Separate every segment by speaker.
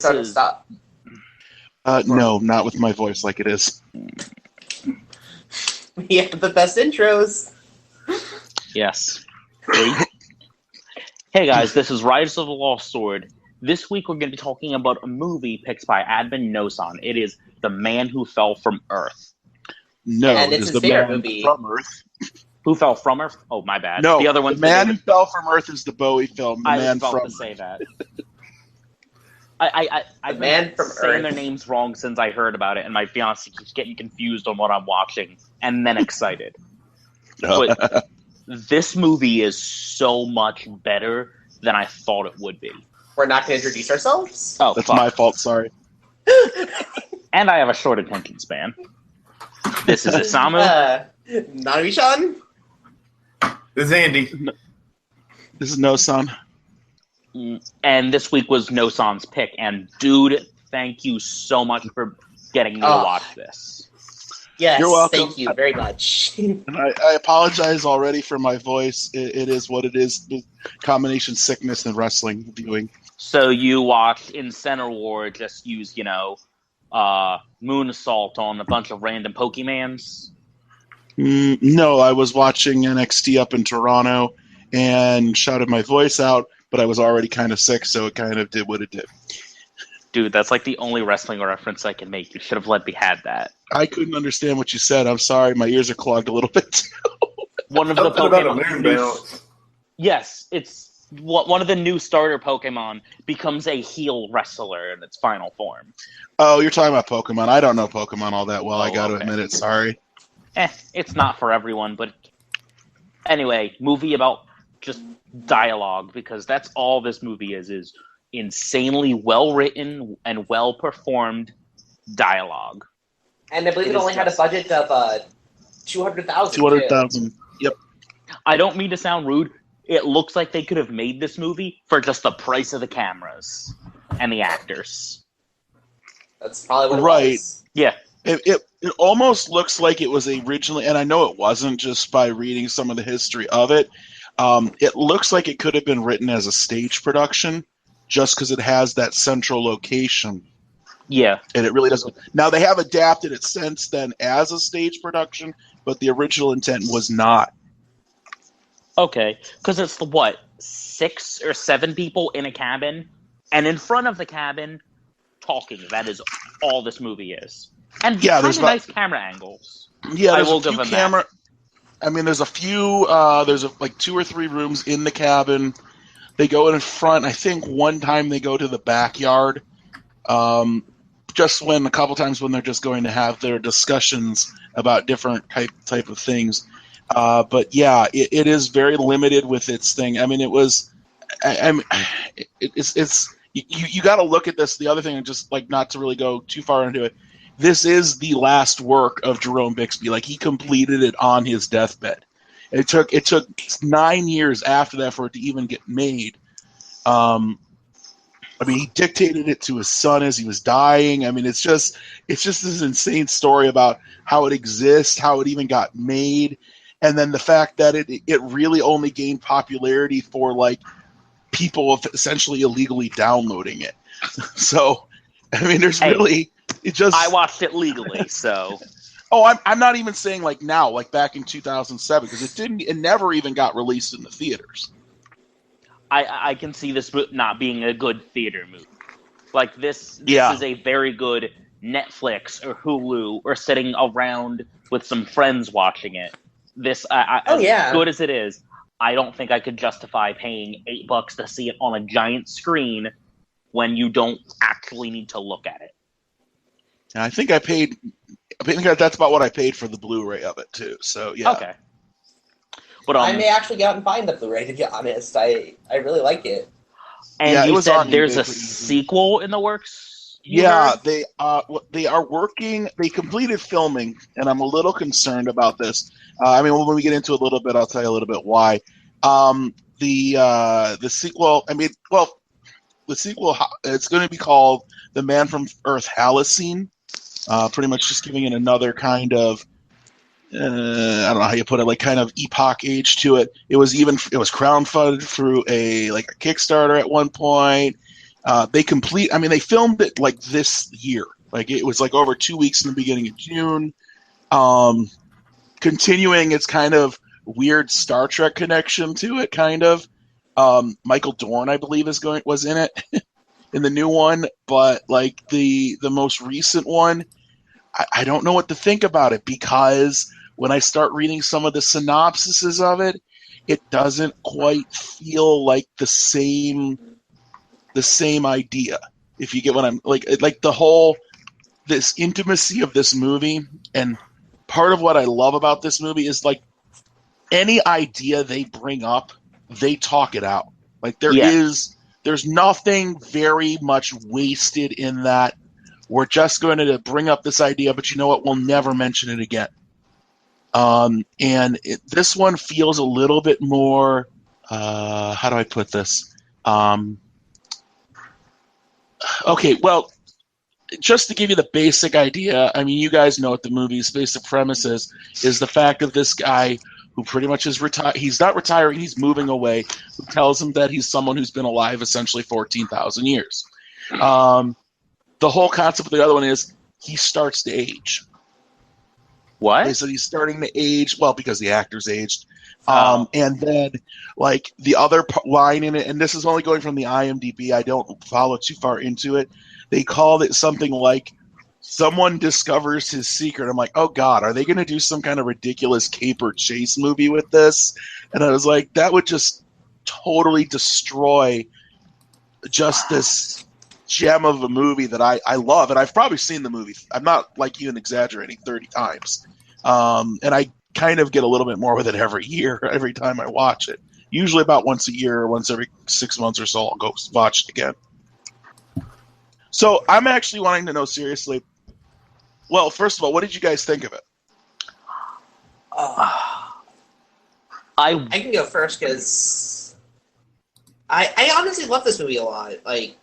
Speaker 1: Stop.
Speaker 2: No, not with my voice like it is.
Speaker 1: We have the best intros.
Speaker 3: Yes. Hey guys, this is Rise of the Lost Sword. This week we're going to be talking about a movie picked by Admin Nosan. It is The Man Who Fell from Earth.
Speaker 2: No,
Speaker 1: and
Speaker 2: it
Speaker 1: it's
Speaker 2: is
Speaker 1: his
Speaker 2: the
Speaker 1: favorite
Speaker 2: man
Speaker 1: movie.
Speaker 2: from Earth.
Speaker 3: Who Fell from Earth? Oh, my bad.
Speaker 2: No,
Speaker 3: the other one's
Speaker 2: the man who fell from Earth is the Bowie film. The
Speaker 3: I
Speaker 2: man
Speaker 3: was about
Speaker 2: from
Speaker 3: to say that. I've
Speaker 1: Man
Speaker 3: been
Speaker 1: from
Speaker 3: saying
Speaker 1: Earth.
Speaker 3: their names wrong since I heard about it, and my fiance keeps getting confused on what I'm watching, and then excited. But this movie is so much better than I thought it would be.
Speaker 1: We're not going to introduce ourselves?
Speaker 3: Oh,
Speaker 2: That's
Speaker 3: fuck.
Speaker 2: my fault. Sorry.
Speaker 3: And I have a short attention span. This is Isamu.
Speaker 1: Nanabi-chan?
Speaker 4: This is Andy.
Speaker 2: This is No Son.
Speaker 3: And this week was Nosan's pick. And dude, thank you so much for getting me to watch this.
Speaker 1: Yes,
Speaker 2: You're welcome.
Speaker 1: thank you very much.
Speaker 2: And I apologize already for my voice. It is what it is. The combination sickness and wrestling viewing.
Speaker 3: So you watched in Center War just use, moon assault on a bunch of random Pokemans?
Speaker 2: No, I was watching NXT up in Toronto and shouted my voice out, but I was already kind of sick, so it kind of did what it did.
Speaker 3: Dude, that's like the only wrestling reference I can make. You should have let me had that.
Speaker 2: I couldn't understand what you said. I'm sorry. My ears are clogged a little bit.
Speaker 3: One of the
Speaker 4: Something about a
Speaker 3: Pokemon.
Speaker 4: moon bounce.
Speaker 3: Yes, it's one of the new starter Pokemon becomes a heel wrestler in its final form.
Speaker 2: Oh, you're talking about Pokemon. I don't know Pokemon all that well. I
Speaker 3: Oh,
Speaker 2: got to
Speaker 3: okay.
Speaker 2: admit it. Sorry.
Speaker 3: It's not for everyone, but anyway, movie about just dialogue, because that's all this movie is insanely well-written and well-performed dialogue.
Speaker 1: And I believe it only had a budget of $200,000.
Speaker 2: 200,000. Yep.
Speaker 3: I don't mean to sound rude. It looks like they could have made this movie for just the price of the cameras and the actors.
Speaker 1: That's probably what it
Speaker 2: Right.
Speaker 1: was.
Speaker 3: Yeah.
Speaker 2: It almost looks like it was originally, and I know it wasn't just by reading some of the history of it. It looks like it could have been written as a stage production just because it has that central location.
Speaker 3: Yeah.
Speaker 2: And it really doesn't. Now, they have adapted it since then as a stage production, but the original intent was not.
Speaker 3: Okay. Because it's 6 or 7 people in a cabin, and in front of the cabin, talking. That is all this movie is. And
Speaker 2: Yeah,
Speaker 3: kind
Speaker 2: there's
Speaker 3: of
Speaker 2: not-
Speaker 3: nice camera angles.
Speaker 2: Yeah,
Speaker 3: I
Speaker 2: there's
Speaker 3: will
Speaker 2: a few
Speaker 3: give them
Speaker 2: camera. I mean, there's a few. There's like 2 or 3 rooms in the cabin. They go in front. I think one time they go to the backyard. Just a couple times when they're just going to have their discussions about different type of things. But yeah, it is very limited with its thing. I mean, it was. It's you got to look at this. The other thing, and just like not to really go too far into it. This is the last work of Jerome Bixby. Like, he completed it on his deathbed. It took 9 years after that for it to even get made. I mean, he dictated it to his son as he was dying. I mean, it's just this insane story about how it exists, how it even got made, and then the fact that it really only gained popularity for like people essentially illegally downloading it. So, I mean, there's really.
Speaker 3: I watched it legally, so.
Speaker 2: Oh, I'm not even saying like now, like back in 2007, because it never even got released in the theaters.
Speaker 3: I can see this not being a good theater movie. Like this is a very good Netflix or Hulu or sitting around with some friends watching it. As good as it is, I don't think I could justify paying $8 to see it on a giant screen when you don't actually need to look at it.
Speaker 2: And I think that's about what I paid for the Blu-ray of it too. So yeah.
Speaker 3: Okay. But
Speaker 1: I may actually go out and find the Blu-ray, to be honest. I really like it.
Speaker 3: And
Speaker 2: yeah,
Speaker 3: you said
Speaker 2: on
Speaker 3: there's
Speaker 2: eBay
Speaker 3: a
Speaker 2: pretty easy.
Speaker 3: sequel in the works?
Speaker 2: Yeah, they are working. They completed filming, and I'm a little concerned about this. I mean, when we get into it a little bit, I'll tell you a little bit why. The sequel. I mean, well, the sequel. It's going to be called "The Man from Earth Halocene." Pretty much just giving it another kind of. I don't know how you put it, like kind of epoch age to it. It was crowdfunded through a Kickstarter at one point. They filmed it like this year. Like it was like over 2 weeks in the beginning of June. Continuing its kind of weird Star Trek connection to it, kind of. Michael Dorn, I believe, was in it in the new one, but like the most recent one, I don't know what to think about it, because when I start reading some of the synopsises of it, it doesn't quite feel like the same idea. If you get what I'm like the whole this intimacy of this movie, and part of what I love about this movie is like any idea they bring up, they talk it out. Like there's nothing very much wasted in that. We're just going to bring up this idea, but you know what? We'll never mention it again. This one feels a little bit more. How do I put this? Okay, well, just to give you the basic idea, I mean, you guys know what the movie's basic premise is the fact of this guy who pretty much is retired. He's not retiring, he's moving away, who tells him that he's someone who's been alive essentially 14,000 years. The whole concept of the other one is he starts to age.
Speaker 3: What?
Speaker 2: They said he's starting to age, well, because the actor's aged. And then, like, the other line in it, and this is only going from the IMDb, I don't follow too far into it, they called it something like, someone discovers his secret. I'm like, oh, God, are they going to do some kind of ridiculous caper chase movie with this? And I was like, that would just totally destroy just this gem of a movie that I love. And I've probably seen the movie. I'm not like even exaggerating 30 times. And I kind of get a little bit more with it every year, every time I watch it. Usually about once a year or once every 6 months or so, I'll go watch it again. So I'm actually wanting to know seriously, well, first of all, what did you guys think of it?
Speaker 1: I can go first because I honestly love this movie a lot. Like,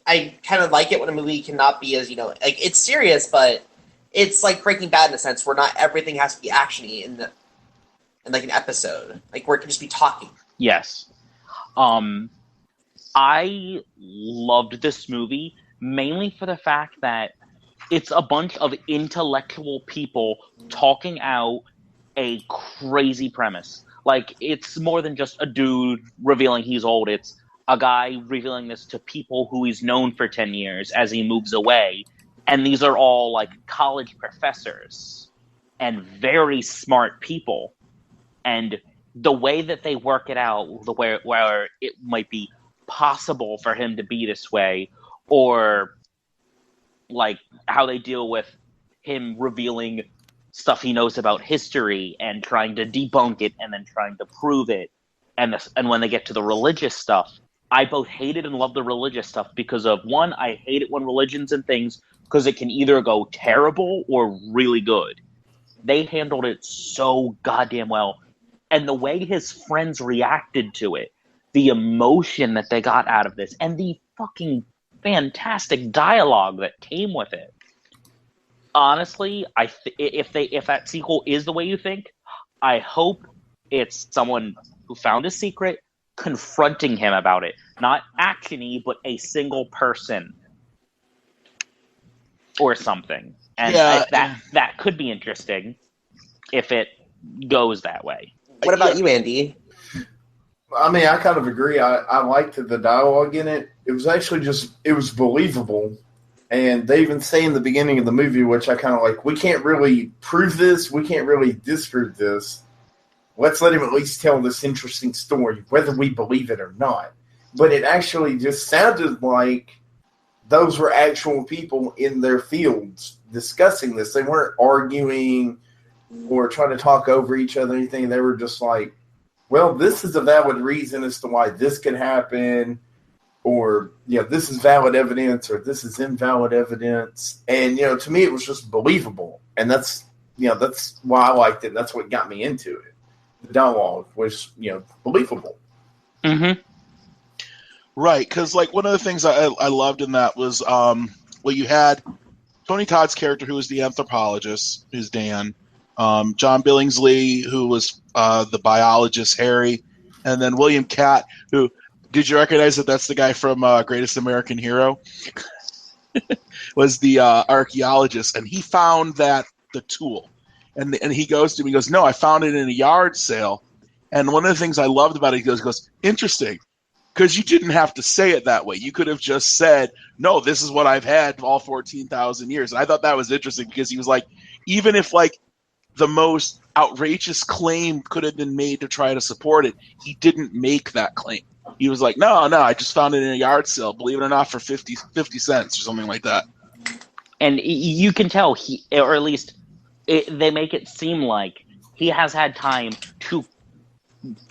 Speaker 1: I kind of like it when a movie cannot be as, like, it's serious, but it's like Breaking Bad in a sense where not everything has to be actiony in like an episode. Like, where it can just be talking.
Speaker 3: Yes. I loved this movie mainly for the fact that it's a bunch of intellectual people talking out a crazy premise. Like, it's more than just a dude revealing he's old. It's a guy revealing this to people who he's known for 10 years as he moves away. And these are all, like, college professors and very smart people. And the way that they work it out, where it might be possible for him to be this way, or, like, how they deal with him revealing stuff he knows about history and trying to debunk it and then trying to prove it. And when they get to the religious stuff, I both hated and loved the religious stuff because of, one, I hate it when religions and things, because it can either go terrible or really good. They handled it so goddamn well. And the way his friends reacted to it, the emotion that they got out of this, and the fucking fantastic dialogue that came with it. Honestly, if that sequel is the way you think, I hope it's someone who found a secret confronting him about it. Not actiony, but a single person or something. And that could be interesting if it goes that way.
Speaker 1: What about you, Andy?
Speaker 4: I mean, I kind of agree. I liked the dialogue in it. It was actually it was believable. And they even say in the beginning of the movie, which I kind of like, we can't really prove this. We can't really disprove this. Let's let him at least tell this interesting story, whether we believe it or not. But it actually just sounded like those were actual people in their fields discussing this. They weren't arguing or trying to talk over each other or anything. They were just like, well, this is a valid reason as to why this could happen, or, this is valid evidence, or this is invalid evidence. And, to me, it was just believable. And that's why I liked it. That's what got me into it. The dialogue was, believable.
Speaker 3: Mm-hmm.
Speaker 2: Right, because, like, one of the things I loved in that was, you had Tony Todd's character, who was the anthropologist, who's Dan, John Billingsley, who was the biologist, Harry, and then William Catt, who Did you recognize that that's the guy from Greatest American Hero? Was the archaeologist, and he found the tool, and he goes to him. He goes, "No, I found it in a yard sale." And one of the things I loved about it, he goes, "Interesting, because you didn't have to say it that way. You could have just said, no, this is what I've had all 14,000 years." And I thought that was interesting because he was like, even if like the most outrageous claim could have been made to try to support it, he didn't make that claim. He was like, no, I just found it in a yard sale, believe it or not, for 50 cents or something like that.
Speaker 3: And you can tell or at least they make it seem like he has had time to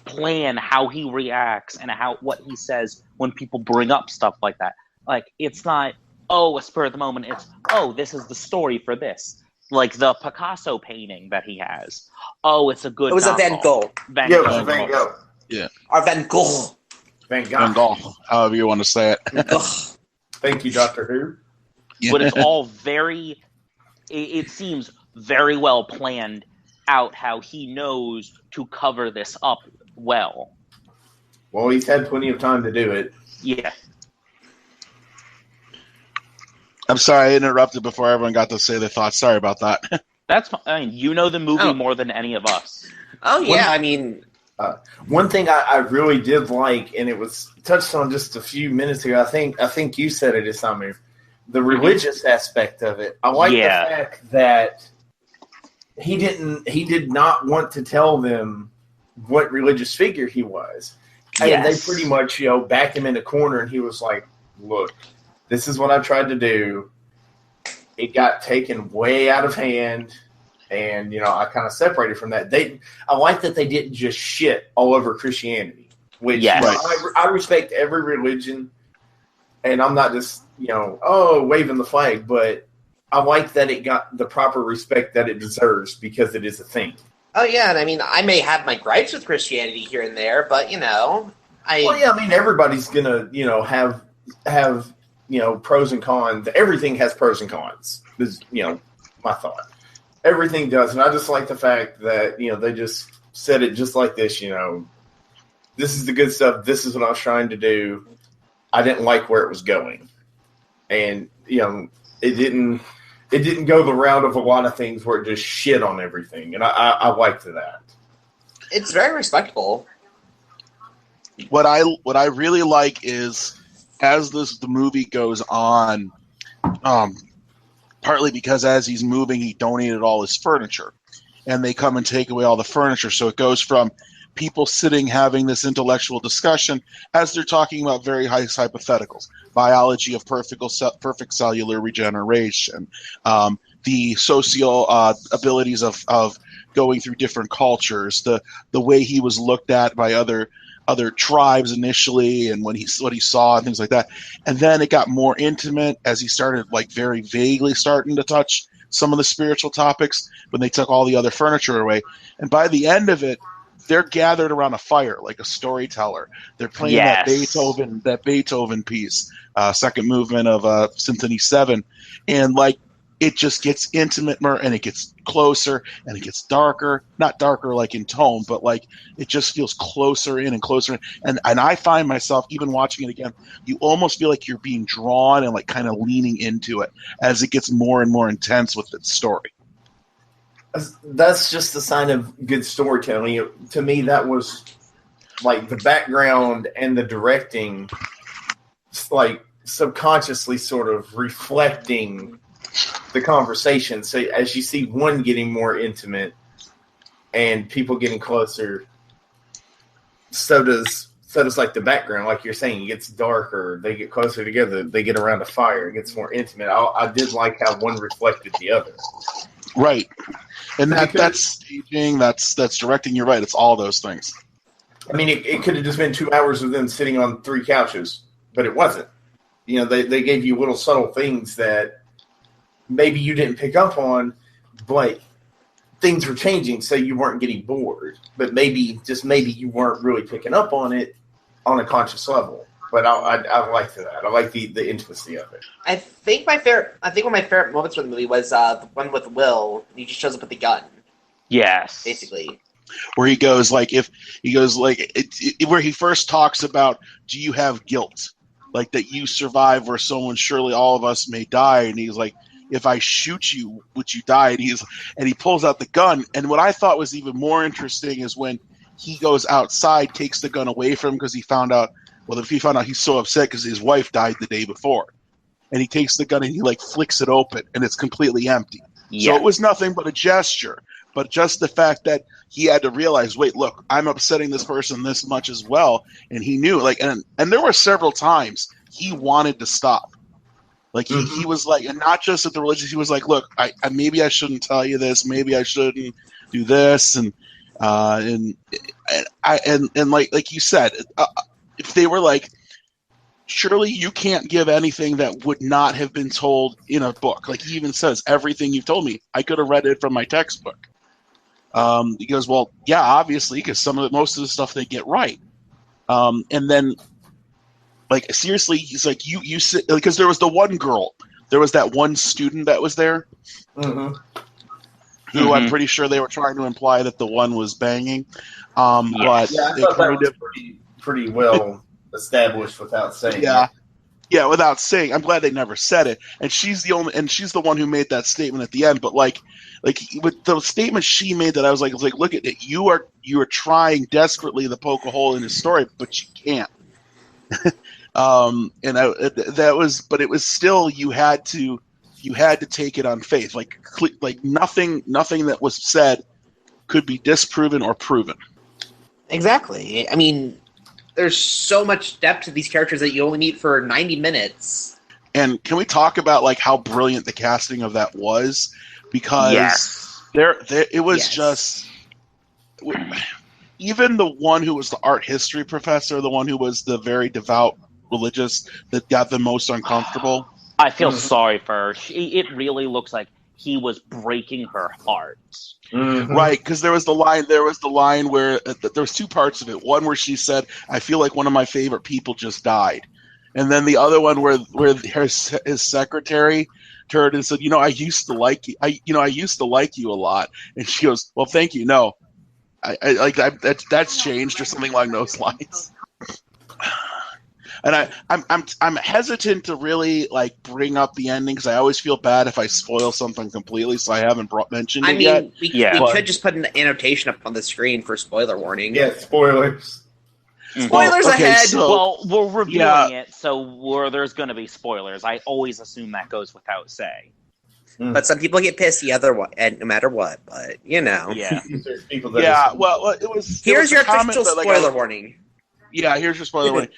Speaker 3: plan how he reacts and what he says when people bring up stuff like that. Like, it's not, a spur of the moment. It's, this is the story for this. Like the Picasso painting that he has. It's a good.
Speaker 1: It was a Van Gogh.
Speaker 4: Van Gogh.
Speaker 2: Yeah.
Speaker 1: Or Van Gogh.
Speaker 4: Van Gogh.
Speaker 2: Van Gogh. However you want to say it.
Speaker 4: Thank you, Doctor Who.
Speaker 3: Yeah. But it's all very. It seems very well planned out how he knows to cover this up well.
Speaker 4: Well, he's had plenty of time to do it.
Speaker 3: Yeah.
Speaker 2: I'm sorry, I interrupted before everyone got to say their thoughts. Sorry about that.
Speaker 3: That's fine. I mean, you know the movie more than any of us.
Speaker 1: Oh, yeah,
Speaker 4: one thing I really did like, and it was touched on just a few minutes ago, I think you said it, Isamu, the religious aspect of it. I like the fact that he did not want to tell them what religious figure he was. And they pretty much, backed him in the corner, and he was like, look, this is what I tried to do. It got taken way out of hand, and, I kind of separated from that. I like that they didn't just shit all over Christianity, which I respect every religion, and I'm not just, waving the flag, but I like that it got the proper respect that it deserves because it is a thing.
Speaker 1: Oh, yeah, and I may have my gripes with Christianity here and there, but,
Speaker 4: everybody's going to, have pros and cons. Everything has pros and cons. Is my thought. Everything does, and I just like the fact that they just said it just like this. This is the good stuff. This is what I was trying to do. I didn't like where it was going, and it didn't go the route of a lot of things where it just shit on everything, and I liked that.
Speaker 1: It's very respectable.
Speaker 2: What I really like is, as the movie goes on, partly because as he's moving, he donated all his furniture, and they come and take away all the furniture. So it goes from people sitting having this intellectual discussion as they're talking about very high hypotheticals, biology of perfect cellular regeneration, the social abilities of going through different cultures, the way he was looked at by other tribes initially, and what he saw and things like that. And then it got more intimate as he started like very vaguely starting to touch some of the spiritual topics when they took all the other furniture away. And by the end of it, they're gathered around a fire like a storyteller. They're playing that Beethoven piece, second movement of Symphony 7. And like, it just gets intimate and it gets closer and it gets darker, not darker like in tone, but like it just feels closer in and closer in. And I find myself, even watching it again, you almost feel like you're being drawn and like kind of leaning into it as it gets more and more intense with its story.
Speaker 4: That's just a sign of good storytelling. To me, that was like the background and the directing, like subconsciously sort of reflecting the conversation. So as you see one getting more intimate and people getting closer, so does like the background, like you're saying, it gets darker, they get closer together, they get around a fire, it gets more intimate. I did like how one reflected the other.
Speaker 2: Right. And that's staging, that's directing, you're right, it's all those things.
Speaker 4: I mean, it could have just been 2 hours of them sitting on 3 couches, but it wasn't. They gave you little subtle things that maybe you didn't pick up on, but things were changing, so you weren't getting bored. But maybe you weren't really picking up on it on a conscious level. But I liked that. I like the intimacy of it.
Speaker 1: I think one of my favorite moments from the movie was the one with Will. He just shows up with the gun.
Speaker 3: Yes.
Speaker 1: Basically.
Speaker 2: where he goes like, where he first talks about, do you have guilt, like that you survive where someone, surely all of us may die, and he's like, if I shoot you, would you die? And he pulls out the gun, and what I thought was even more interesting is when he goes outside, takes the gun away from him because he found out he's so upset because his wife died the day before, and he takes the gun and he like flicks it open and it's completely empty. Yeah. So it was nothing but a gesture, but just the fact that he had to realize, wait, look, I'm upsetting this person this much as well, and he knew, like, and there were several times he wanted to stop. Like he was like, and not just at the religious, he was like, look, I maybe I shouldn't tell you this, maybe I shouldn't do this, and like you said, if they were like, surely you can't give anything that would not have been told in a book. Like he even says, everything you've told me, I could have read it from my textbook. He goes, well, yeah, obviously, because most of the stuff they get right. And then, like, seriously, he's like, you sit, because there was the one girl, there was that one student that was there, who I'm pretty sure they were trying to imply that the one was banging. But
Speaker 4: I thought that was pretty well established without saying it.
Speaker 2: Yeah, without saying. I'm glad they never said it. And she's the one who made that statement at the end. But like with the statement she made, that I was like, look at it. You are trying desperately to poke a hole in his story, but you can't. But it was still, you had to take it on faith. Like nothing that was said could be disproven or proven.
Speaker 1: Exactly. I mean, there's so much depth to these characters that you only meet for 90 minutes.
Speaker 2: And can we talk about like how brilliant the casting of that was? Because it was just, even the one who was the art history professor, the one who was the very devout religious, that got the most uncomfortable.
Speaker 3: I feel sorry for her. It really looks like he was breaking her heart.
Speaker 2: Right, because there was the line where there was two parts of it. One where she said, I feel like one of my favorite people just died. And then the other one where his secretary turned and said, I used to like you. I used to like you a lot. And she goes, well, thank you. No, that's changed, or something along those lines. And I'm hesitant to really like bring up the ending because I always feel bad if I spoil something completely, so I haven't mentioned it yet.
Speaker 1: We could just put an annotation up on the screen for spoiler warning.
Speaker 4: Yeah, spoilers.
Speaker 1: Spoilers ahead.
Speaker 3: Well, we're reviewing it, so there's going to be spoilers. I always assume that goes without saying.
Speaker 1: But some people get pissed no matter what. But
Speaker 3: Yeah.
Speaker 2: Well, it was.
Speaker 1: Here's your official spoiler warning.
Speaker 2: Yeah, here's your spoiler warning.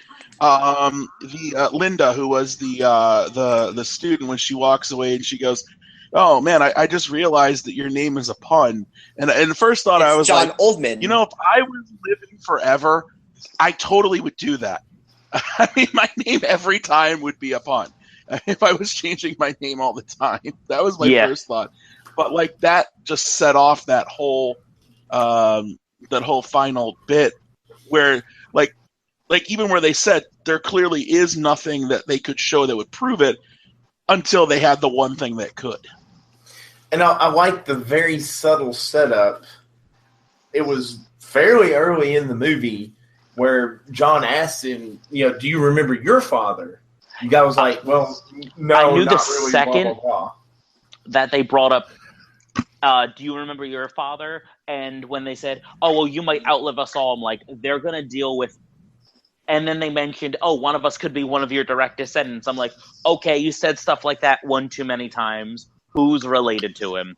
Speaker 2: Linda, who was the student, when she walks away and she goes, "Oh man, I just realized that your name is a pun." And the first thought I was
Speaker 1: John
Speaker 2: like,
Speaker 1: Oldman.
Speaker 2: If I was living forever, I totally would do that. I mean, my name every time would be a pun. If I was changing my name all the time, that was my first thought. But like that just set off that whole final bit where like even where they said there clearly is nothing that they could show that would prove it until they had the one thing that could.
Speaker 4: And I like the very subtle setup. It was fairly early in the movie where John asked him, do you remember your father? The guy was like, well, no,
Speaker 3: I knew
Speaker 4: not
Speaker 3: the
Speaker 4: really,
Speaker 3: second
Speaker 4: blah, blah, blah.
Speaker 3: that they brought up, do you remember your father? And when they said, oh, well, you might outlive us all, I'm like, they're going to deal with. And then they mentioned, oh, one of us could be one of your direct descendants. I'm like, okay, you said stuff like that one too many times. Who's related to him?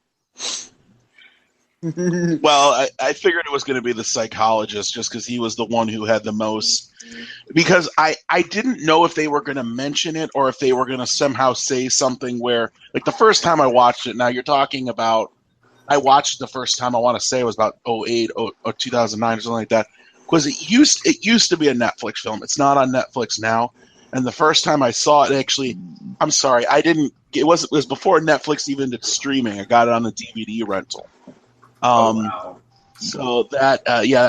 Speaker 2: Well, I figured it was going to be the psychologist just because he was the one who had the most. Because I didn't know if they were going to mention it or if they were going to somehow say something where, like the first time I watched it, now you're talking about, I watched the first time, I want to say it was about 2008 or 2009 or something like that. Because it used to be a Netflix film. It's not on Netflix now. And the first time I saw it, actually, I'm sorry, it was before Netflix even did streaming. I got it on the DVD rental.
Speaker 4: Wow.
Speaker 2: So that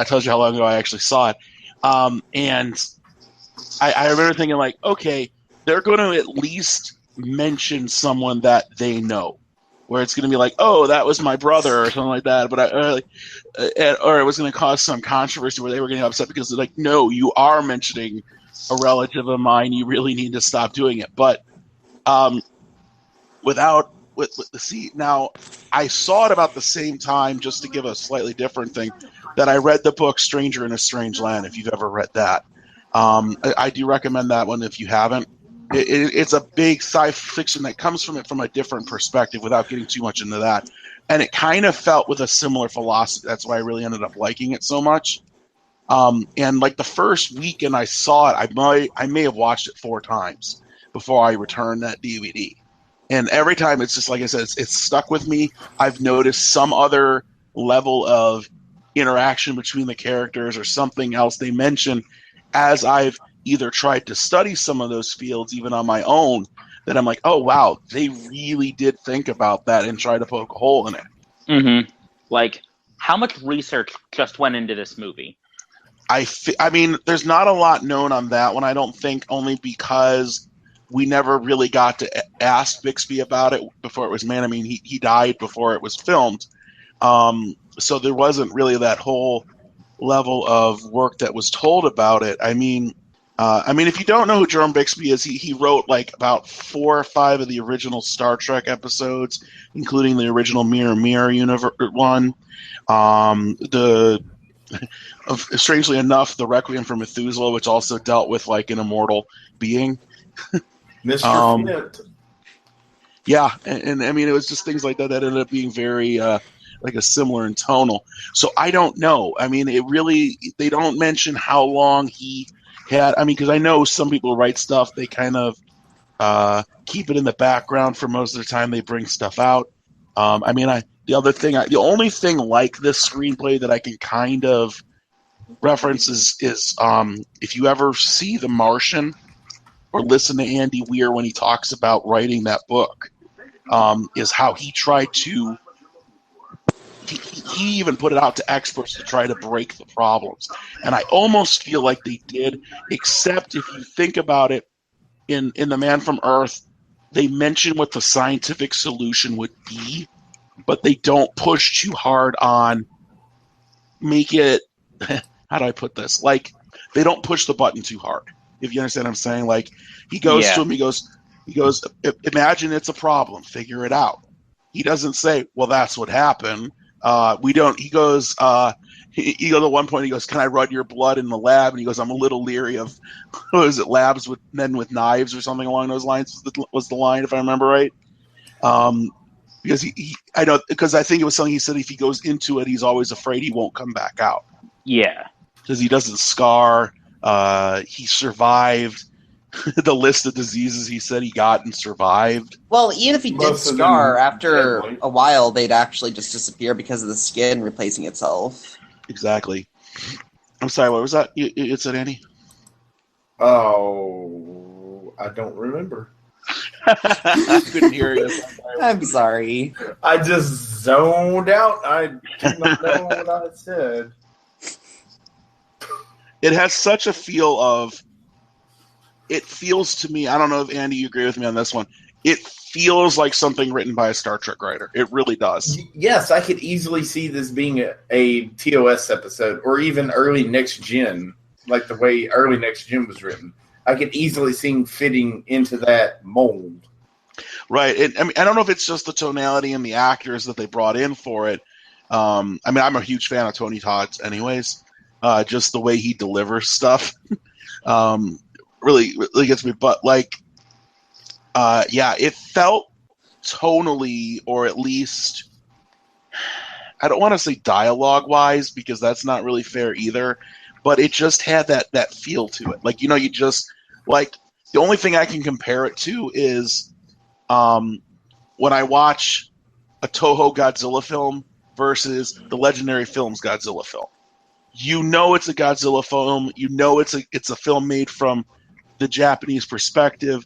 Speaker 2: tells you how long ago I actually saw it. And I remember thinking like, okay, they're going to at least mention someone that they know. where it's going to be like, oh, that was my brother or something like that. But or it was going to cause some controversy where they were getting upset because they're like, no, you are mentioning a relative of mine. You really need to stop doing it. But now I saw it about the same time, just to give a slightly different thing, that I read the book Stranger in a Strange Land, if you've ever read that. I do recommend that one if you haven't. It's a big sci-fi fiction that comes from it from a different perspective without getting too much into that. And it kind of felt with a similar philosophy. That's why I really ended up liking it so much. And like the first weekend I saw it, I may have watched it 4 times before I returned that DVD. And every time it's just, like I said, it's stuck with me. I've noticed some other level of interaction between the characters or something else they mention as I've either tried to study some of those fields even on my own, that I'm like, oh, wow, they really did think about that and try to poke a hole in it.
Speaker 3: Mm-hmm. Like, how much research just went into this movie?
Speaker 2: I mean, there's not a lot known on that one, I don't think, only because we never really got to ask Bixby about it before it was made. I mean, he died before it was filmed. So there wasn't really that whole level of work that was told about it. I mean, if you don't know who Jerome Bixby is, he wrote like about 4 or 5 of the original Star Trek episodes, including the original Mirror Mirror universe one. Strangely enough, the Requiem for Methuselah, which also dealt with like an immortal being.
Speaker 4: Mr. Flint.
Speaker 2: Yeah, and I mean, it was just things like that ended up being very like a similar and tonal. So I don't know. I mean, they don't mention how long he had. I mean, because I know some people write stuff, they kind of keep it in the background for most of the time they bring stuff out. The only thing like this screenplay that I can kind of reference is if you ever see The Martian or listen to Andy Weir when he talks about writing that book, is how he tried to. He even put it out to experts to try to break the problems. And I almost feel like they did, except if you think about it, in The Man from Earth, they mention what the scientific solution would be, but they don't push too hard on make it, how do I put this? Like, they don't push the button too hard, if you understand what I'm saying. Like, he goes to him, he goes, imagine it's a problem, figure it out. He doesn't say, well, that's what happened. He goes at one point, he goes, can I run your blood in the lab? And he goes, I'm a little leery of, what is it, labs with men with knives or something along those lines was the line, if I remember right. Because because I think it was something he said, if he goes into it, he's always afraid he won't come back out.
Speaker 3: Yeah.
Speaker 2: Because he doesn't scar. He survived the list of diseases he said he got and survived.
Speaker 1: Well, even if he did scar, after a while, they'd actually just disappear because of the skin replacing itself.
Speaker 2: Exactly. I'm sorry, what was that? You said, Andy?
Speaker 4: Oh, I don't remember.
Speaker 2: I couldn't hear you.
Speaker 1: I'm sorry.
Speaker 4: I just zoned out. I did not know what I said.
Speaker 2: It has such a feel of. It feels to me, I don't know if, Andy, you agree with me on this one, it feels like something written by a Star Trek writer. It really does.
Speaker 4: Yes, I could easily see this being a TOS episode, or even early Next Gen, like the way early Next Gen was written. I could easily see him fitting into that mold.
Speaker 2: Right. And, I mean, I don't know if it's just the tonality and the actors that they brought in for it. I mean, I'm a huge fan of Tony Todd's anyways. Just the way he delivers stuff. Really gets me, but it felt tonally, or at least, I don't want to say dialogue-wise, because that's not really fair either, but it just had that feel to it. Like, you just, like, the only thing I can compare it to is when I watch a Toho Godzilla film versus the Legendary Films Godzilla film. It's a Godzilla film. It's a film made from the Japanese perspective,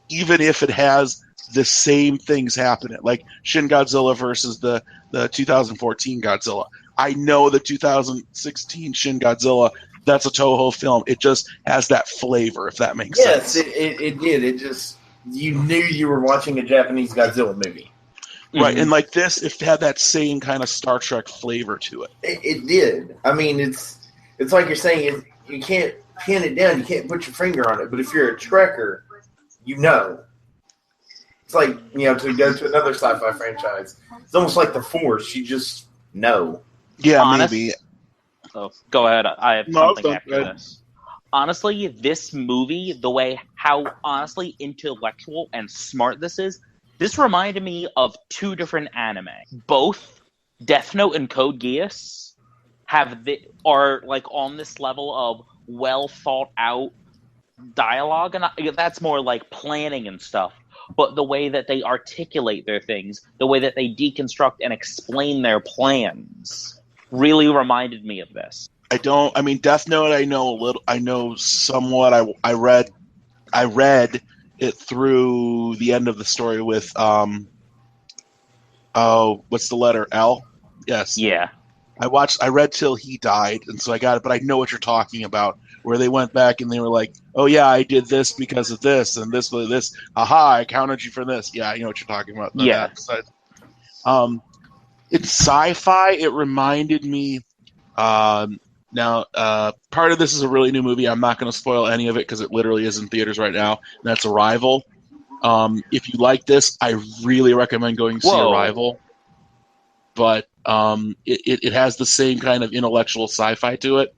Speaker 2: even if it has the same things happening, like Shin Godzilla versus the 2014 Godzilla. I know the 2016 Shin Godzilla, that's a Toho film. It just has that flavor, if that makes sense.
Speaker 4: Yes, it did. It just, you knew you were watching a Japanese Godzilla movie.
Speaker 2: Right, and like this, it had that same kind of Star Trek flavor to it.
Speaker 4: It did. I mean, it's like you're saying, you can't pin it down, you can't put your finger on it, but if you're a Trekker, you know. It's like, to go to another sci-fi franchise. It's almost like the Force. You just know.
Speaker 2: Yeah, maybe.
Speaker 3: Oh, go ahead. I have something after this. Honestly, this movie, how honestly intellectual and smart this reminded me of two different anime. Both Death Note and Code Geass are like on this level of well thought out dialogue, and that's more like planning and stuff. But the way that they articulate their things, the way that they deconstruct and explain their plans, really reminded me of this.
Speaker 2: Death Note, I know somewhat. I read it through the end of the story with what's the letter? L? Yes.
Speaker 3: Yeah.
Speaker 2: I read till he died, and so I got it, but I know what you're talking about, where they went back and they were like, oh yeah, I did this because of this, and this was this. Aha, I counted you for this. Yeah, I know what you're talking about.
Speaker 3: Yeah.
Speaker 2: It's sci-fi. It reminded me, now, part of this is a really new movie. I'm not going to spoil any of it because it literally is in theaters right now. And that's Arrival. If you like this, I really recommend going to see Arrival. But it has the same kind of intellectual sci-fi to it.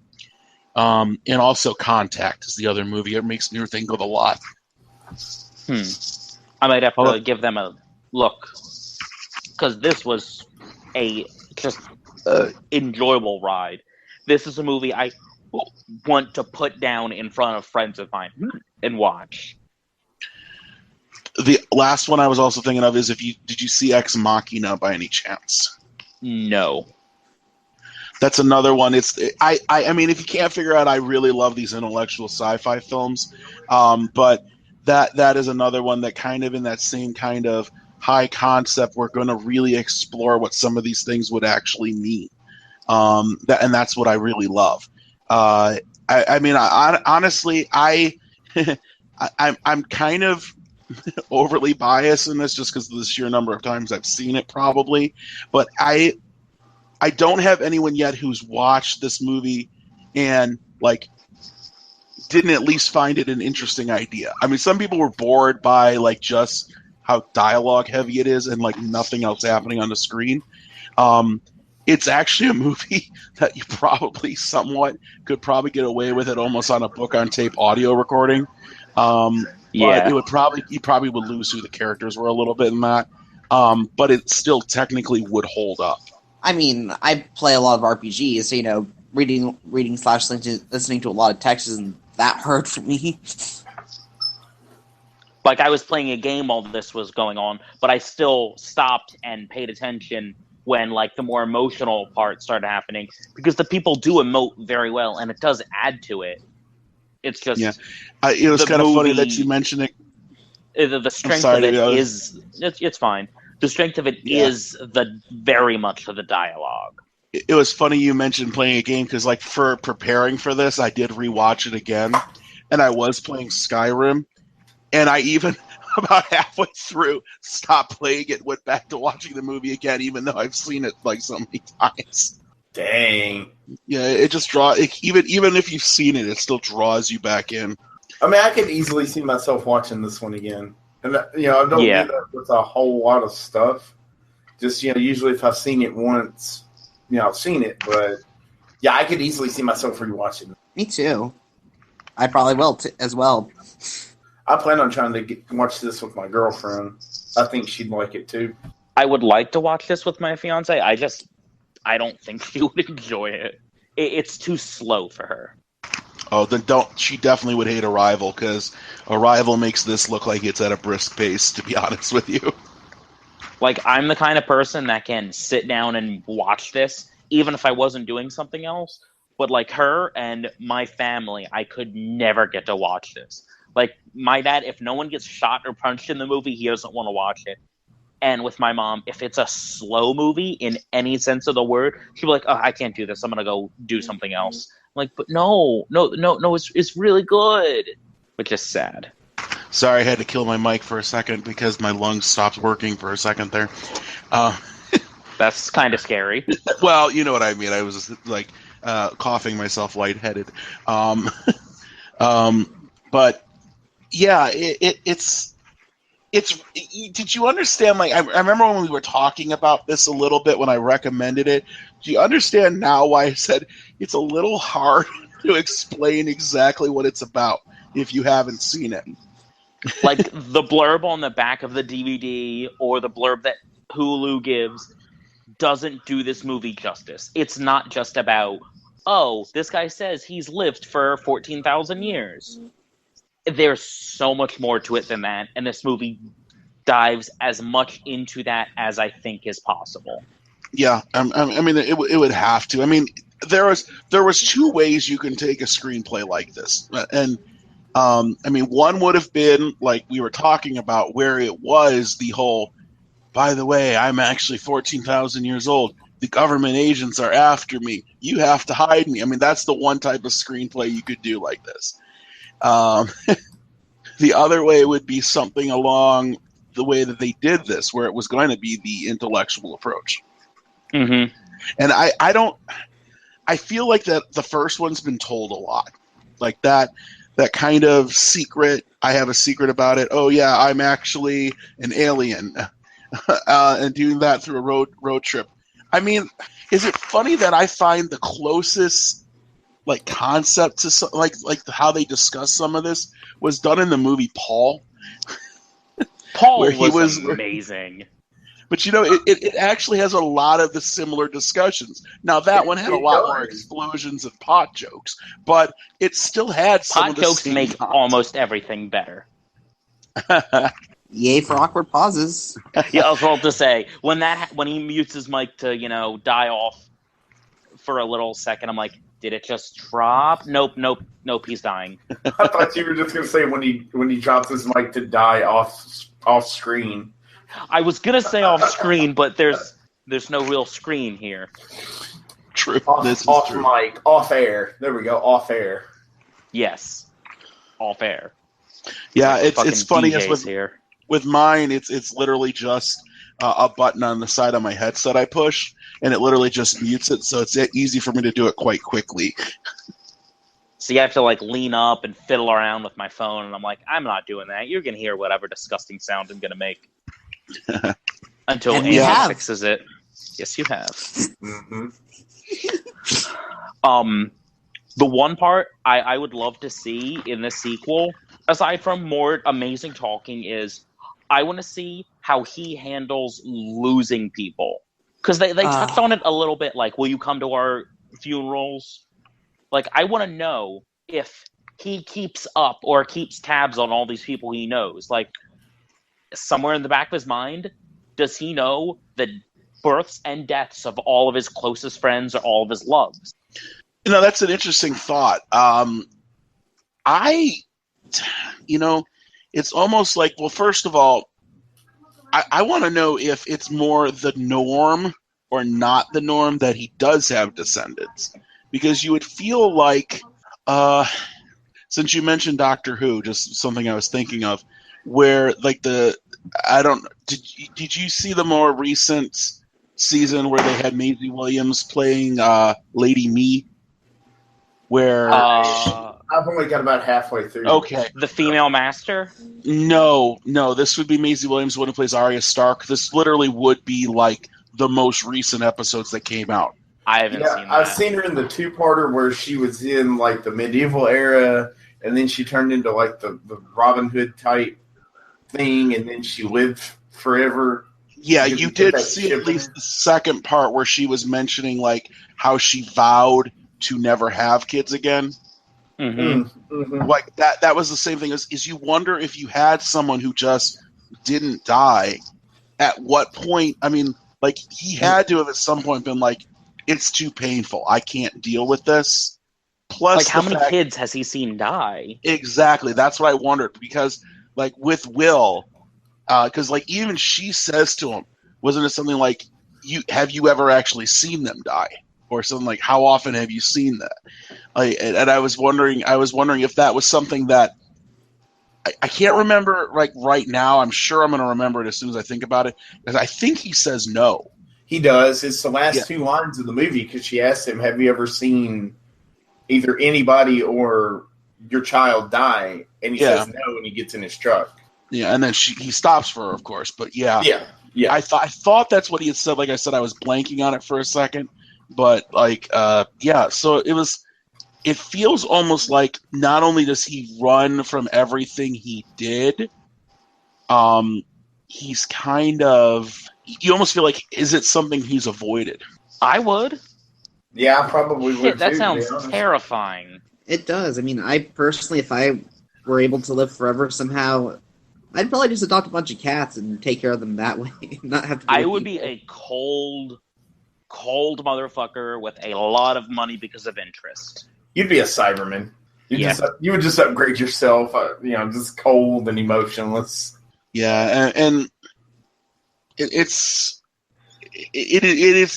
Speaker 2: And also Contact is the other movie. It makes me think of a lot.
Speaker 3: I might have to give them a look. Because this was a just enjoyable ride. This is a movie I want to put down in front of friends of mine and watch.
Speaker 2: The last one I was also thinking of is did you see Ex Machina by any chance?
Speaker 3: No.
Speaker 2: That's another one. I mean, if you can't figure out, I really love these intellectual sci-fi films. But that is another one that kind of in that same kind of high concept, we're going to really explore what some of these things would actually mean. And that's what I really love. Honestly, I'm kind of overly biased in this just because of the sheer number of times I've seen it, probably. But I don't have anyone yet who's watched this movie and like didn't at least find it an interesting idea. I mean, some people were bored by like just how dialogue heavy it is and like nothing else happening on the screen. It's actually a movie that you probably somewhat could probably get away with it almost on a book on tape audio recording. But you probably would lose who the characters were a little bit in that. But it still technically would hold up.
Speaker 1: I mean, I play a lot of RPGs, so, reading / listening to a lot of text isn't that hard for me.
Speaker 3: Like, I was playing a game while this was going on, but I still stopped and paid attention when, like, the more emotional part started happening, because the people do emote very well, and it does add to it. It's just... Yeah.
Speaker 2: It was kind of funny that you mentioned it.
Speaker 3: The strength of it is... It's fine. The strength of it is very much of the dialogue.
Speaker 2: It was funny you mentioned playing a game, because, like, for preparing for this, I did rewatch it again, and I was playing Skyrim, and I even... about halfway through, stopped playing it, went back to watching the movie again, even though I've seen it like so many times.
Speaker 4: Dang.
Speaker 2: Yeah, it just draws. Even if you've seen it, it still draws you back in.
Speaker 4: I mean, I could easily see myself watching this one again, and I don't do that with a whole lot of stuff. Just usually if I've seen it once, I've seen it, but yeah, I could easily see myself rewatching it.
Speaker 1: Me too. I probably will as well.
Speaker 4: I plan on trying to watch this with my girlfriend. I think she'd like it too.
Speaker 3: I would like to watch this with my fiance. I don't think she would enjoy it. It's too slow for her.
Speaker 2: Oh, then don't. She definitely would hate Arrival, because Arrival makes this look like it's at a brisk pace, to be honest with you.
Speaker 3: Like, I'm the kind of person that can sit down and watch this, even if I wasn't doing something else. But like her and my family, I could never get to watch this. Like, my dad, if no one gets shot or punched in the movie, he doesn't want to watch it. And with my mom, if it's a slow movie in any sense of the word, she'll be like, oh, I can't do this. I'm going to go do something else. I'm like, but no, it's really good. Which is sad.
Speaker 2: Sorry, I had to kill my mic for a second because my lungs stopped working for a second there.
Speaker 3: That's kind of scary.
Speaker 2: Well, you know what I mean. I was like coughing myself lightheaded. But yeah, it's. Did you understand? Like, I remember when we were talking about this a little bit when I recommended it. Do you understand now why I said it's a little hard to explain exactly what it's about if you haven't seen it?
Speaker 3: Like the blurb on the back of the DVD or the blurb that Hulu gives doesn't do this movie justice. It's not just about, oh, this guy says he's lived for 14,000 years. There's so much more to it than that, and this movie dives as much into that as I think is possible.
Speaker 2: Yeah, I mean, it would have to. I mean, there was two ways you can take a screenplay like this, and I mean, one would have been like we were talking about, where it was the whole, by the way, I'm actually 14,000 years old. The government agents are after me. You have to hide me. I mean, that's the one type of screenplay you could do like this. The other way would be something along the way that they did this, where it was going to be the intellectual approach.
Speaker 3: Mm-hmm.
Speaker 2: And I feel like that the first one's been told a lot. Like that kind of secret, I have a secret about it. Oh yeah, I'm actually an alien. And doing that through a road trip. I mean, is it funny that I find the closest like concept to like how they discuss some of this was done in the movie Paul.
Speaker 3: Paul was amazing.
Speaker 2: But you know, it actually has a lot of the similar discussions. Now that one had a lot more explosions and pot jokes, but it still had some of the
Speaker 3: pot jokes
Speaker 2: same
Speaker 3: make almost everything better.
Speaker 5: Yay for awkward pauses.
Speaker 3: Yeah, I was about to say when he mutes his mic to die off for a little second, I'm like, did it just drop? Nope, he's dying.
Speaker 4: I thought you were just gonna say when he drops his mic to die off screen.
Speaker 3: I was gonna say off screen, but there's no real screen here.
Speaker 2: True.
Speaker 4: Off true. Mic, off air. There we go, off air.
Speaker 3: Yes, off air.
Speaker 2: Yeah, it's funny
Speaker 3: as
Speaker 2: with mine. It's literally just a button on the side of my headset I push, and it literally just mutes it, so it's easy for me to do it quite quickly.
Speaker 3: So you have to like lean up and fiddle around with my phone, and I'm like, I'm not doing that. You're gonna hear whatever disgusting sound I'm gonna make. Until Andy fixes it. Yes, you have.
Speaker 4: Mm-hmm.
Speaker 3: The one part I would love to see in the sequel, aside from more amazing talking, is I want to see how he handles losing people. Because they touched on it a little bit, like, will you come to our funerals? Like, I want to know if he keeps up or keeps tabs on all these people he knows. Like, somewhere in the back of his mind, does he know the births and deaths of all of his closest friends or all of his loves?
Speaker 2: You know, that's an interesting thought. It's almost like, well, first of all, I want to know if it's more the norm or not the norm that he does have descendants. Because you would feel like, since you mentioned Doctor Who, just something I was thinking of, where like did you see the more recent season where they had Maisie Williams playing Lady Me? Where
Speaker 4: I've only got about halfway through.
Speaker 2: Okay.
Speaker 3: The female master?
Speaker 2: No, this would be Maisie Williams, the one who plays Arya Stark. This literally would be like the most recent episodes that came out.
Speaker 3: I haven't seen that.
Speaker 4: I've seen her in the two-parter where she was in like the medieval era, and then she turned into like the Robin Hood type thing, and then she lived forever.
Speaker 2: Yeah, you did see at least the second part where she was mentioning like how she vowed to never have kids again.
Speaker 3: Mm-hmm.
Speaker 4: Mm-hmm.
Speaker 2: Like that was the same thing as you wonder if you had someone who just didn't die, at what point, I mean, like he had to have at some point been like, it's too painful, I can't deal with this. Plus,
Speaker 3: like how many kids has he seen die?
Speaker 2: Exactly, that's what I wondered, because like with Will, because like even she says to him, wasn't it something like, have you ever actually seen them die? Or something like, how often have you seen that? And I was wondering if that was something that I can't remember like right now. I'm sure I'm going to remember it as soon as I think about it. Because I think he says no.
Speaker 4: He does. It's the last two lines of the movie because she asks him, "Have you ever seen either anybody or your child die?" And he says no, and he gets in his truck.
Speaker 2: Yeah, and then he stops for her, of course. But yeah. I thought that's what he had said. Like I said, I was blanking on it for a second. But like, so it was. It feels almost like not only does he run from everything he did, he's kind of. You almost feel like, is it something he's avoided?
Speaker 3: I would.
Speaker 4: Yeah, I probably would.
Speaker 3: That sounds terrifying.
Speaker 5: It does. I mean, I personally, if I were able to live forever somehow, I'd probably just adopt a bunch of cats and take care of them that way. Not have to.
Speaker 3: I would be a cold motherfucker with a lot of money because of interest.
Speaker 4: You'd be a Cyberman. You would just upgrade yourself, just cold and emotionless.
Speaker 2: Yeah, and it is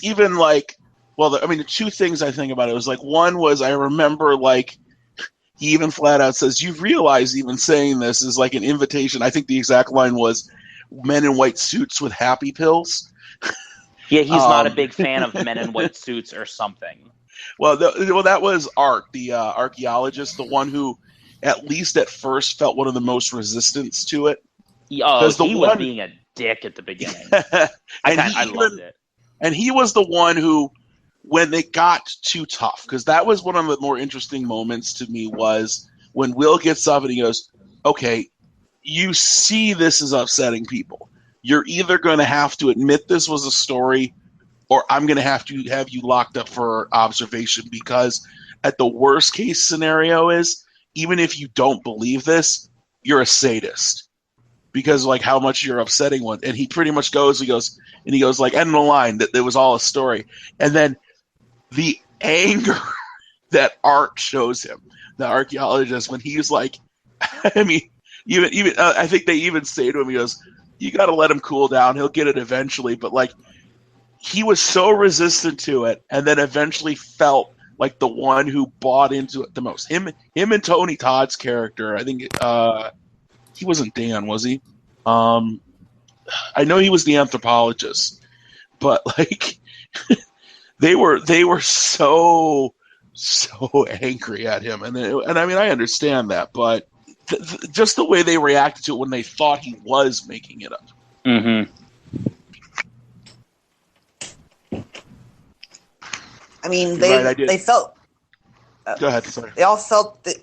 Speaker 2: even like, well, the two things I think about it was like, one was I remember like he even flat out says, "You realize even saying this is like an invitation." I think the exact line was, "Men in white suits with happy pills."
Speaker 3: Yeah, he's not a big fan of men in white suits or something.
Speaker 2: Well, that was Art, the archaeologist, the one who, at least at first, felt one of the most resistance to it.
Speaker 3: He was being a dick at the beginning. I loved it.
Speaker 2: And he was the one who, when they got too tough, because that was one of the more interesting moments to me, was when Will gets up and he goes, "Okay, you see this is upsetting people. You're either going to have to admit this was a story, or I'm going to have you locked up for observation, because at the worst case scenario is, even if you don't believe this, you're a sadist because like how much you're upsetting one." And he pretty much goes like, end of the line, that it was all a story. And then the anger that Art shows him, the archaeologist, when he's like, I mean, even I think they even say to him, he goes, "You got to let him cool down. He'll get it eventually." But like, he was so resistant to it, and then eventually felt like the one who bought into it the most. Him and Tony Todd's character. I think he wasn't Dan, was he? I know he was the anthropologist, but like they were so angry at him, and I mean, I understand that, but just the way they reacted to it when they thought he was making it up.
Speaker 3: Mm-hmm.
Speaker 1: I mean, they felt.
Speaker 2: Go ahead. Sorry.
Speaker 1: They all felt that,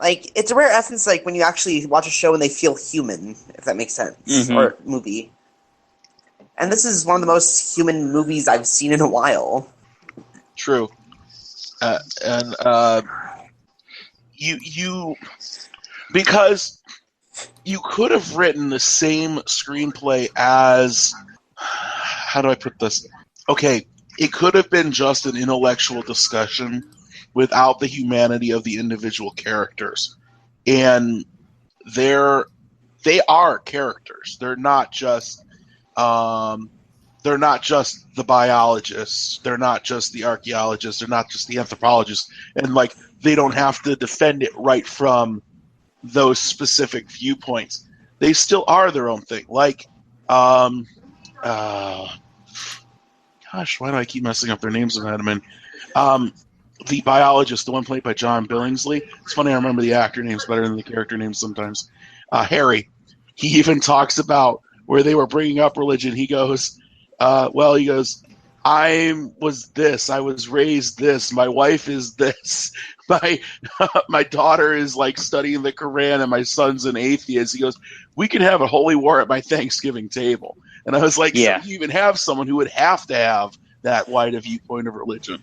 Speaker 1: like, it's a rare essence, like when you actually watch a show and they feel human, if that makes sense, or movie. And this is one of the most human movies I've seen in a while.
Speaker 2: True, and you because you could have written the same screenplay as, how do I put this? Okay. It could have been just an intellectual discussion without the humanity of the individual characters. And they are characters. They're not just the biologists. They're not just the archaeologists. They're not just the anthropologists. And like, they don't have to defend it right from those specific viewpoints. They still are their own thing. Like, gosh, why do I keep messing up their names in that? The biologist, the one played by John Billingsley. It's funny, I remember the actor names better than the character names sometimes. Harry. He even talks about where they were bringing up religion. He goes, I was this. I was raised this. My wife is this. My daughter is like studying the Quran, and my son's an atheist. He goes, we can have a holy war at my Thanksgiving table. And I was like, yeah. So you even have someone who would have to have that wide a viewpoint of religion.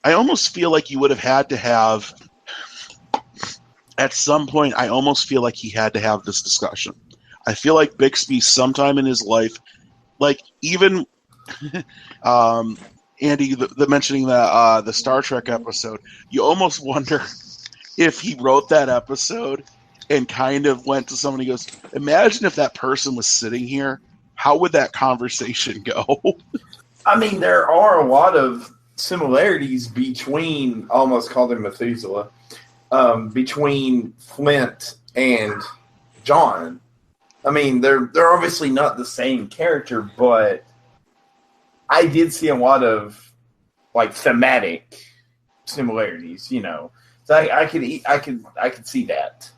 Speaker 2: I almost feel like you would have had to have, at some point, I almost feel like he had to have this discussion. I feel like Bixby, sometime in his life, like even Andy, the mentioning the Star Trek episode, you almost wonder if he wrote that episode and kind of went to someone. He goes, imagine if that person was sitting here, how would that conversation go?
Speaker 4: I mean, there are a lot of similarities between, almost called him Methuselah, between Flint and John. I mean, they're obviously not the same character, but I did see a lot of like thematic similarities. You know, so I could see that.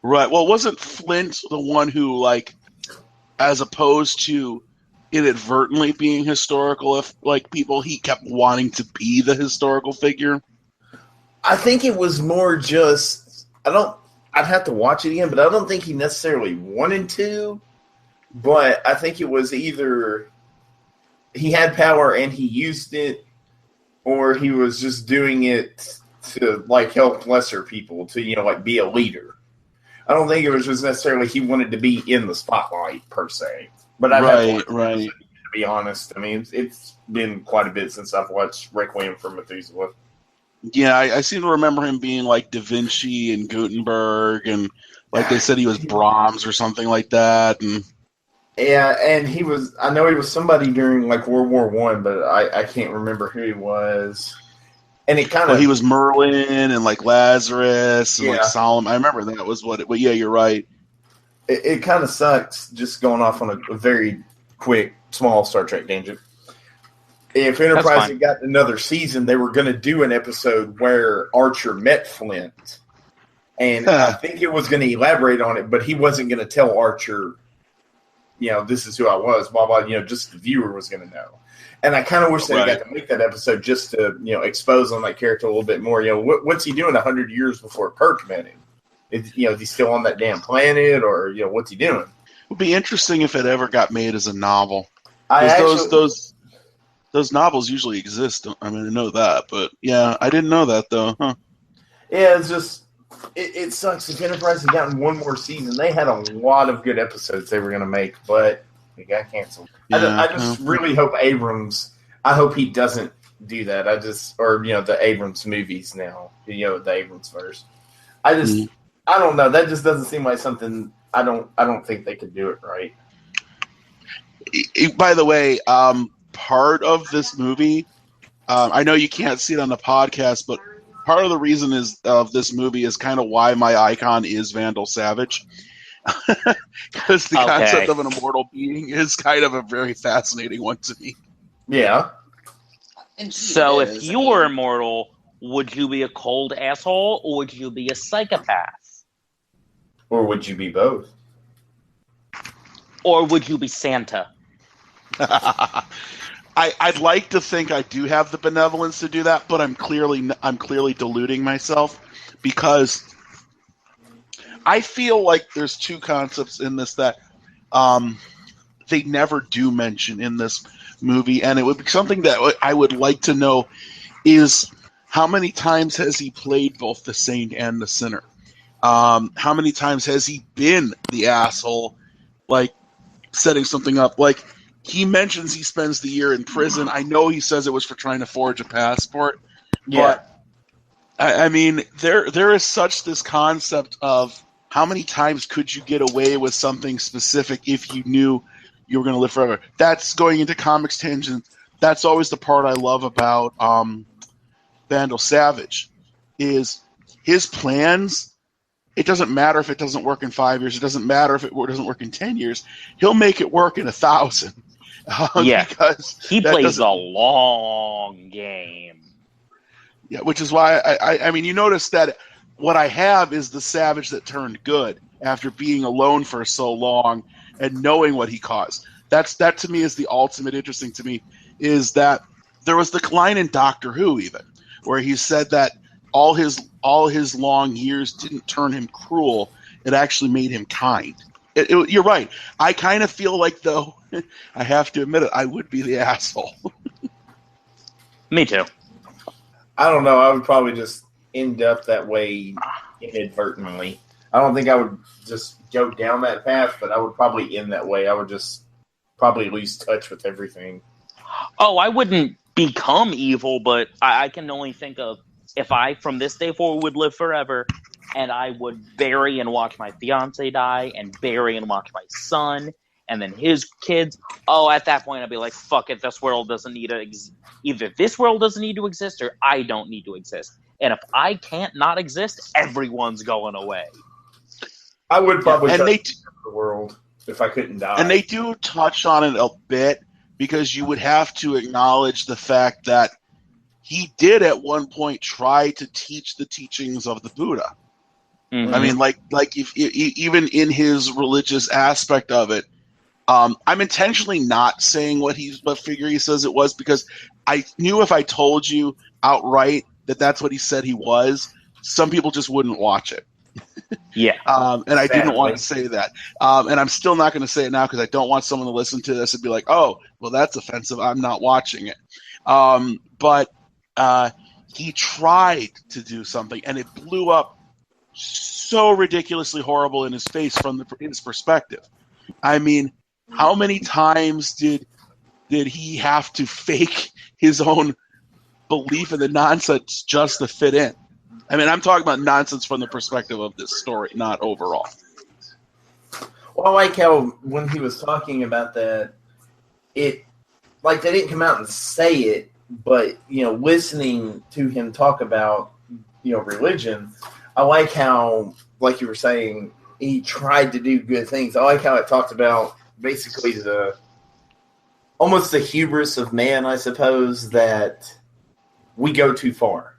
Speaker 2: Right. Well, wasn't Flint the one who, like, as opposed to inadvertently being historical, if like people, he kept wanting to be the historical figure?
Speaker 4: I think it was more just I'd have to watch it again, but I don't think he necessarily wanted to. But I think it was either he had power and he used it, or he was just doing it to like help lesser people, to like be a leader. I don't think it was just necessarily he wanted to be in the spotlight per se. But I've had to be honest. I mean, it's been quite a bit since I've watched Requiem for Methuselah.
Speaker 2: Yeah, I seem to remember him being like Da Vinci and Gutenberg, and like they said he was Brahms or something like that. And
Speaker 4: yeah, and I know he was somebody during like World War I, but I can't remember who he was. And it kind of...
Speaker 2: he was Merlin and like Lazarus and like Solomon. I remember that was what it... But yeah, you're right.
Speaker 4: It kind of sucks, just going off on a very quick, small Star Trek tangent. If Enterprise had gotten another season, they were going to do an episode where Archer met Flint. And I think it was going to elaborate on it, but he wasn't going to tell Archer, this is who I was, blah, blah, just the viewer was going to know. And I kind of wish they got to make that episode just to, expose on that character a little bit more. What's he doing 100 years before Kirk met him? Is he still on that damn planet, or what's he doing?
Speaker 2: It would be interesting if it ever got made as a novel. Those novels usually exist. I mean, I know that, but yeah, I didn't know that though. Huh.
Speaker 4: Yeah, it's just it sucks. If Enterprise had gotten one more season, they had a lot of good episodes they were going to make, but it got canceled. Yeah, I just really hope Abrams. I hope he doesn't do that. The Abrams movies now. The Abrams verse. I don't know. That just doesn't seem like something. I don't think they could do it right.
Speaker 2: By the way, part of this movie, I know you can't see it on the podcast, but part of the reason of this movie is kind of why my icon is Vandal Savage. Because the concept of an immortal being is kind of a very fascinating one to me.
Speaker 4: Yeah.
Speaker 3: So if you were immortal, would you be a cold asshole, or would you be a psychopath?
Speaker 4: Or would you be both?
Speaker 3: Or would you be Santa?
Speaker 2: I'd like to think I do have the benevolence to do that, but I'm clearly deluding myself, because I feel like there's two concepts in this that they never do mention in this movie, and it would be something that I would like to know is how many times has he played both the saint and the sinner? How many times has he been the asshole, like setting something up? Like, he mentions he spends the year in prison. I know he says it was for trying to forge a passport, but I mean, there is such this concept of how many times could you get away with something specific if you knew you were going to live forever? That's going into comics tangent. That's always the part I love about Vandal Savage, is his plans. It doesn't matter if it doesn't work in 5 years. It doesn't matter if it doesn't work in 10 years. He'll make it work in 1,000.
Speaker 3: Because he plays a long game.
Speaker 2: Yeah, which is why I mean, you notice that what I have is the Savage that turned good after being alone for so long and knowing what he caused. That to me is the ultimate interesting to me, is that there was the line in Doctor Who even where he said that all his long years didn't turn him cruel. It actually made him kind. You're right. I kind of feel like, though, I have to admit it, I would be the asshole.
Speaker 3: Me too.
Speaker 4: I don't know. I would probably just end up that way inadvertently. I don't think I would just go down that path, but I would probably end that way. I would just probably lose touch with everything.
Speaker 3: Oh, I wouldn't become evil, but I can only think of if I, from this day forward, would live forever, and I would bury and watch my fiance die, and bury and watch my son, and then his kids. Oh, at that point, I'd be like, fuck it, this world doesn't need to either this world doesn't need to exist, or I don't need to exist. And if I can't not exist, everyone's going away.
Speaker 4: I would probably
Speaker 2: and they
Speaker 4: the world if I couldn't die.
Speaker 2: And they do touch on it a bit, because you would have to acknowledge the fact that he did at one point try to teach the teachings of the Buddha.
Speaker 3: Mm-hmm.
Speaker 2: I mean, like if even in his religious aspect of it, I'm intentionally not saying what figure he says it was, because I knew if I told you outright that that's what he said he was, some people just wouldn't watch it.
Speaker 3: Yeah.
Speaker 2: And I didn't want to say that. And I'm still not going to say it now, because I don't want someone to listen to this and be like, oh, well, that's offensive, I'm not watching it. But he tried to do something, and it blew up so ridiculously horrible in his face from his perspective. I mean, how many times did he have to fake his own belief in the nonsense just to fit in? I mean, I'm talking about nonsense from the perspective of this story, not overall.
Speaker 4: Well, I like how when he was talking about that, they didn't come out and say it, but, listening to him talk about, religion, I like how, like you were saying, he tried to do good things. I like how it talked about basically almost the hubris of man, I suppose, that we go too far.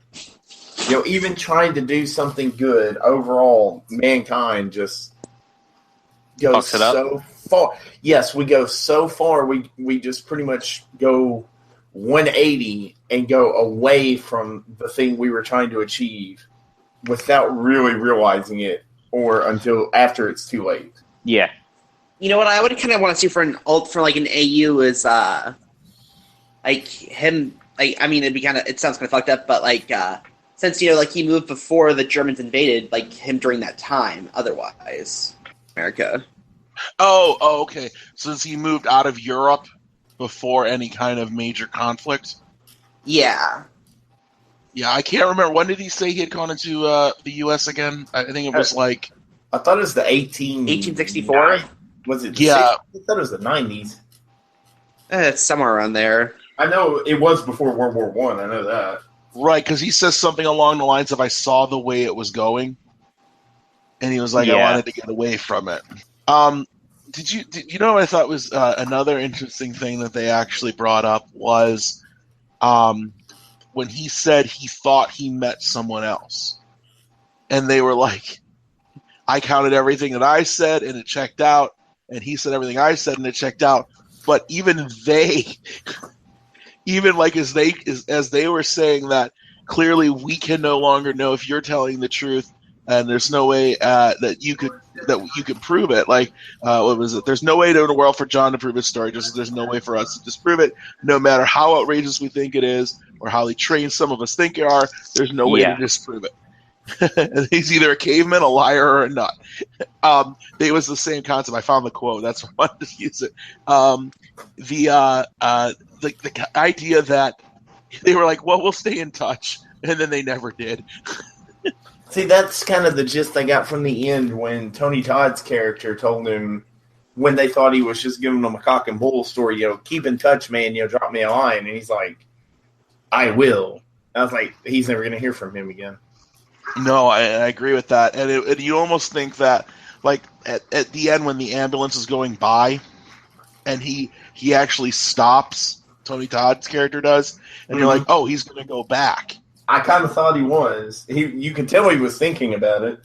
Speaker 4: Even trying to do something good, overall, mankind just goes so far. Yes, we go so far, we just pretty much go 180 and go away from the thing we were trying to achieve without really realizing it, or until after it's too late.
Speaker 3: Yeah.
Speaker 5: You know what I would kind of want to see for an AU is him. I mean, it sounds kind of fucked up, but since he moved before the Germans invaded, him during that time. Otherwise, America.
Speaker 2: Oh, okay. Since he moved out of Europe before any kind of major conflict.
Speaker 5: Yeah.
Speaker 2: Yeah, I can't remember. When did he say he had gone into the U.S. again? I think it was
Speaker 4: I thought it was the
Speaker 5: 1864.
Speaker 4: Was it?
Speaker 2: Yeah.
Speaker 4: I thought it was the 90s.
Speaker 5: It's somewhere around there.
Speaker 4: I know it was before World War I. I know that.
Speaker 2: Right, because he says something along the lines of, I saw the way it was going, and he was like, I wanted to get away from it. Did you know what I thought was another interesting thing that they actually brought up was when he said he thought he met someone else. And they were like, I counted everything that I said, and it checked out, and he said everything I said, and it checked out. But even they... Even as they were saying that, clearly we can no longer know if you're telling the truth, and there's no way that you could prove it. What was it? There's no way in the world for John to prove his story, just as there's no way for us to disprove it. No matter how outrageous we think it is, or how trained some of us think it are, there's no way to disprove it. He's either a caveman, a liar, or a nut. It was the same concept. I found the quote. That's why I wanted to use it. The idea that they were like, well, we'll stay in touch, and then they never did.
Speaker 4: See, that's kind of the gist I got from the end when Tony Todd's character told him, when they thought he was just giving them a cock and bull story, keep in touch, man, drop me a line. And he's like, I will. I was like, he's never going to hear from him again.
Speaker 2: No, I agree with that. And you almost think that, at the end when the ambulance is going by, and he actually stops, Tony Todd's character does, and you're like, oh, he's going to go back.
Speaker 4: I kind of thought he was. You could tell he was thinking about it.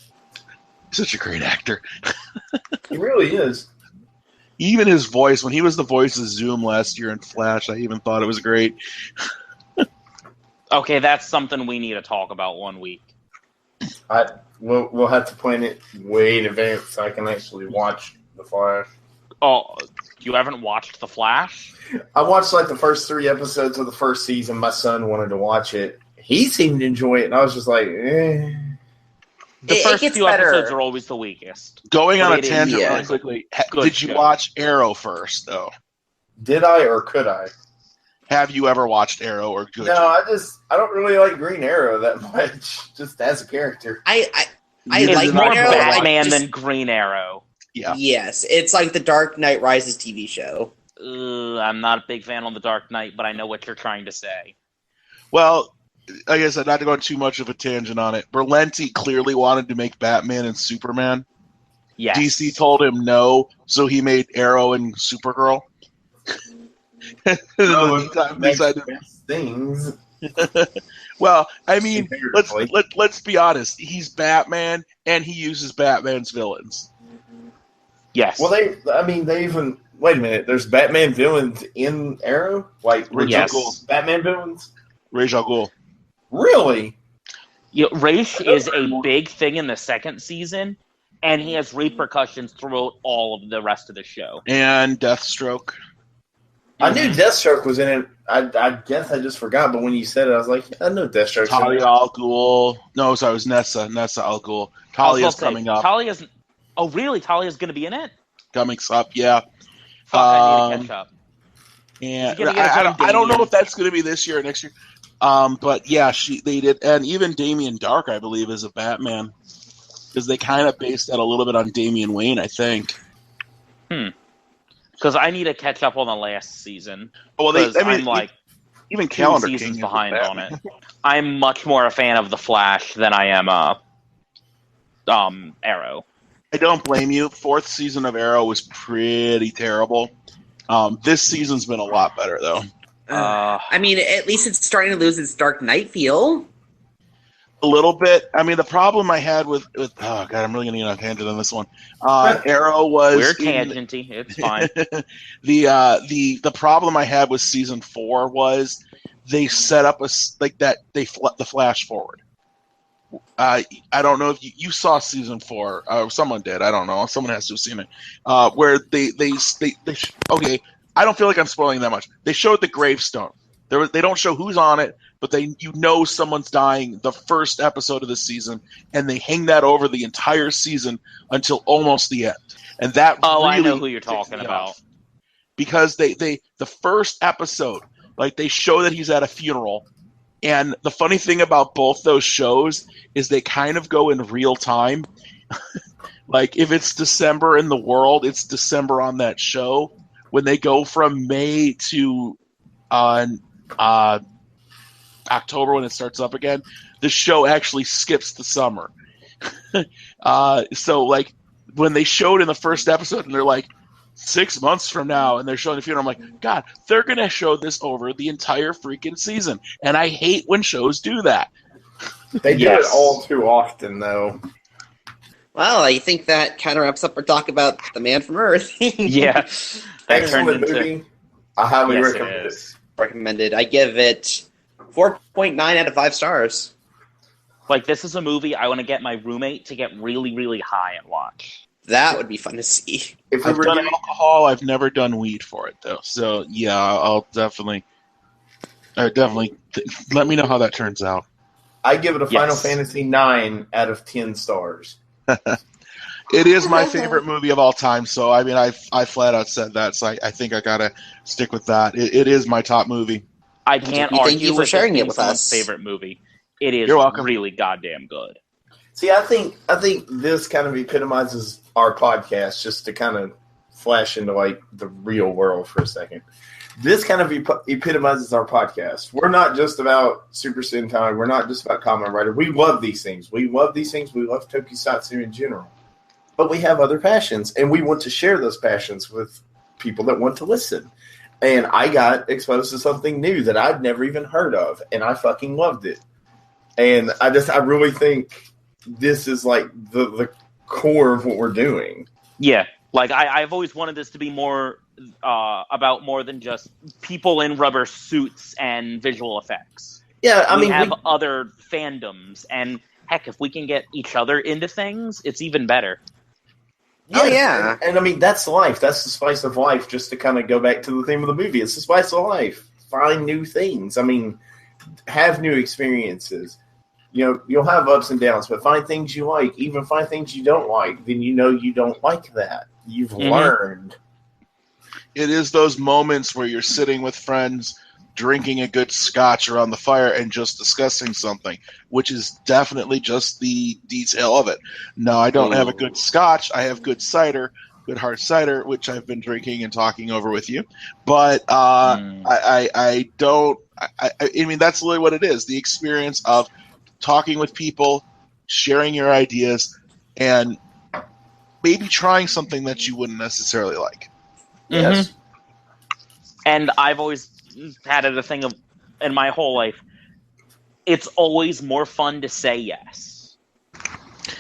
Speaker 2: Such a great actor.
Speaker 4: He really is.
Speaker 2: Even his voice, when he was the voice of Zoom last year in Flash, I even thought it was great.
Speaker 3: Okay, that's something we need to talk about one week.
Speaker 4: We'll have to plan it way in advance so I can actually watch The Flash.
Speaker 3: Oh, you haven't watched The Flash?
Speaker 4: I watched the first 3 episodes of the first season. My son wanted to watch it. He seemed to enjoy it, and I was just like, eh.
Speaker 3: The first few episodes are always the weakest.
Speaker 2: Going on a tangent really quickly, did you watch Arrow first, though?
Speaker 4: Did I or could I?
Speaker 2: Have you ever watched Arrow or could you?
Speaker 4: No, I don't really like Green Arrow that much, just as a character.
Speaker 5: I
Speaker 3: it's
Speaker 5: like
Speaker 3: more
Speaker 5: Arrow,
Speaker 3: Batman than Green Arrow.
Speaker 2: Yeah.
Speaker 5: Yes, it's like the Dark Knight Rises TV show.
Speaker 3: I'm not a big fan of The Dark Knight, but I know what you're trying to say.
Speaker 2: Well, like I said, not to go on too much of a tangent on it, Berlanti clearly wanted to make Batman and Superman.
Speaker 3: Yes.
Speaker 2: DC told him no, so he made Arrow and Supergirl.
Speaker 4: Things.
Speaker 2: Well, I mean, let's be honest. He's Batman, and he uses Batman's villains.
Speaker 3: Yes.
Speaker 4: Well, they even wait a minute. There's Batman villains in Arrow, like Batman villains.
Speaker 2: Ra's al Ghul.
Speaker 4: Really?
Speaker 3: Yeah, Ra's is a big thing in the second season, and he has repercussions throughout all of the rest of the show.
Speaker 2: And Deathstroke.
Speaker 4: I knew Deathstroke was in it. I guess I just forgot, but when you said it, I was like, I know Deathstroke.
Speaker 2: Talia al Ghul. No, sorry, it was Nessa al Ghul. Talia's coming up.
Speaker 3: Talia's. Oh, really? Talia's going to be in it?
Speaker 2: Coming up, yeah.
Speaker 3: Fuck, I need to catch up.
Speaker 2: Yeah, I don't know if that's going to be this year or next year. But yeah, they did, and even Damian Dark, I believe, is a Batman, because they kind of based that a little bit on Damian Wayne, I think.
Speaker 3: Because I need to catch up on the last season.
Speaker 2: Well,
Speaker 3: I'm like
Speaker 2: even
Speaker 3: 2
Speaker 2: Calendar
Speaker 3: seasons
Speaker 2: King
Speaker 3: behind on it. I'm much more a fan of the Flash than I am Arrow.
Speaker 2: I don't blame you. 4th season of Arrow was pretty terrible. This season's been a lot better, though.
Speaker 5: I mean, at least it's starting to lose its Dark Knight feel.
Speaker 2: A little bit. I mean, the problem I had with oh god, I'm really going to get on a tangent on this one. Arrow was
Speaker 3: we're tangenty. It's fine.
Speaker 2: The problem I had with season 4 was they set up the flash forward. I don't know if you saw season 4. Someone did. I don't know. Someone has to have seen it. Where they okay. I don't feel like I'm spoiling that much. They showed the gravestone. They don't show who's on it, but someone's dying the first episode of the season, and they hang that over the entire season until almost the end. And that really
Speaker 3: I know who you're talking about.
Speaker 2: Because the first episode, like, they show that he's at a funeral, and the funny thing about both those shows is they kind of go in real time. Like, if it's December in the world, it's December on that show. When they go from May to October when it starts up again, the show actually skips the summer. So, like, when they showed in the first episode, and they're like, 6 months from now, and they're showing the funeral, I'm like, God, they're going to show this over the entire freaking season. And I hate when shows do that.
Speaker 4: They do it all too often, though.
Speaker 5: Well, I think that kind of wraps up our talk about The Man from Earth.
Speaker 3: Yeah.
Speaker 4: Excellent movie. I highly recommend it.
Speaker 5: Recommended. I give it 4.9 out of 5 stars.
Speaker 3: Like, this is a movie I want to get my roommate to get really, really high and watch.
Speaker 5: That would be fun to see.
Speaker 2: If I've done alcohol, I've never done weed for it, though. So, yeah, I'll definitely let me know how that turns out.
Speaker 4: I give it a Final Fantasy 9 out of 10 stars.
Speaker 2: It is my favorite movie of all time, so I mean, I flat out said that, so I think I gotta stick with that. It is my top movie.
Speaker 3: I can't argue
Speaker 5: thank you for sharing it with us.
Speaker 3: Favorite movie. It is really goddamn good.
Speaker 4: See, I think this kind of epitomizes our podcast, just to kind of flash into like the real world for a second. This kind of epitomizes our podcast. We're not just about Super Sentai. We're not just about Kamen Rider. We love these things. We love Tokusatsu in general. But we have other passions, and we want to share those passions with people that want to listen. And I got exposed to something new that I'd never even heard of, and I fucking loved it. And I really think this is like the core of what we're doing.
Speaker 3: Yeah, like I've always wanted this to be more about more than just people in rubber suits and visual effects.
Speaker 4: Yeah,
Speaker 3: we have other fandoms, and heck, if we can get each other into things, it's even better.
Speaker 4: Oh, yeah. And I mean, that's life. That's the spice of life, just to kind of go back to the theme of the movie. It's the spice of life. Find new things. I mean, have new experiences. You know, you'll have ups and downs, but find things you like. Even find things you don't like. Then you know you don't like that. You've learned.
Speaker 2: It is those moments where you're sitting with friends, drinking a good scotch around the fire and just discussing something, which is definitely just the detail of it. No, I don't have a good scotch. I have good cider, good hard cider, which I've been drinking and talking over with you. But I I mean, that's literally what it is. The experience of talking with people, sharing your ideas, and maybe trying something that you wouldn't necessarily like.
Speaker 4: Yes.
Speaker 3: Mm-hmm. And I've always had it a thing of, in my whole life, it's always more fun to say yes.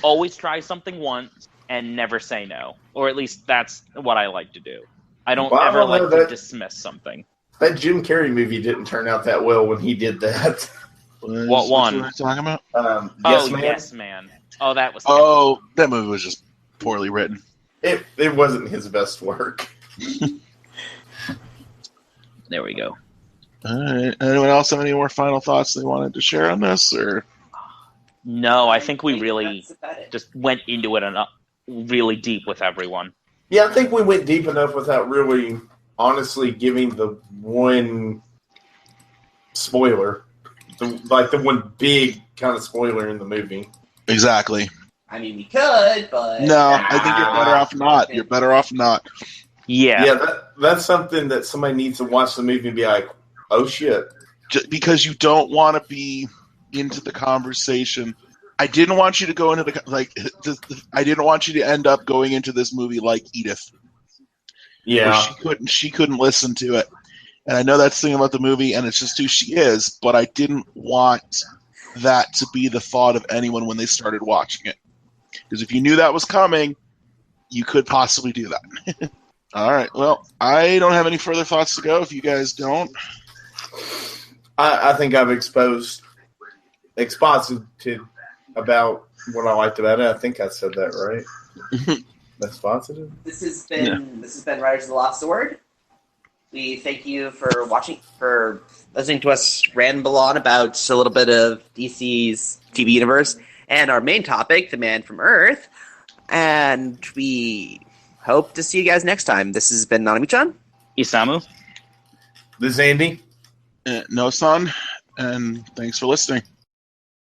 Speaker 3: Always try something once and never say no. Or at least that's what I like to do. I don't ever like to dismiss something.
Speaker 4: That Jim Carrey movie didn't turn out that well when he did that.
Speaker 3: What one?
Speaker 2: What are you talking about?
Speaker 4: Yes Man?
Speaker 3: Yes Man. Oh, that was...
Speaker 2: that movie was just poorly written.
Speaker 4: It wasn't his best work.
Speaker 3: There we go.
Speaker 2: All right. Anyone else have any more final thoughts they wanted to share on this? Or
Speaker 3: no, I think we really just went into it really deep with everyone.
Speaker 4: Yeah, I think we went deep enough without really, honestly, giving the one spoiler, the one big kind of spoiler in the movie.
Speaker 2: Exactly.
Speaker 5: I mean, we could, but
Speaker 2: no, I think you're better off not. You're better off not.
Speaker 3: Yeah,
Speaker 4: that's something that somebody needs to watch the movie and be like, oh shit.
Speaker 2: Just because you don't want to be into the conversation. I didn't want you to go into I didn't want you to end up going into this movie like Edith.
Speaker 4: Yeah.
Speaker 2: She couldn't listen to it. And I know that's the thing about the movie, and it's just who she is, but I didn't want that to be the thought of anyone when they started watching it. Because if you knew that was coming, you could possibly do that. All right. Well, I don't have any further thoughts to go if you guys don't.
Speaker 4: I think I've exposited about what I liked about it. I think I said that right. That's positive.
Speaker 5: This has been Riders of the Lost Sword. We thank you for listening to us ramble on about a little bit of DC's TV universe and our main topic, The Man from Earth. And we hope to see you guys next time. This has been Nanami-chan.
Speaker 3: Isamu.
Speaker 4: This is Andy.
Speaker 2: No-san. And thanks for listening.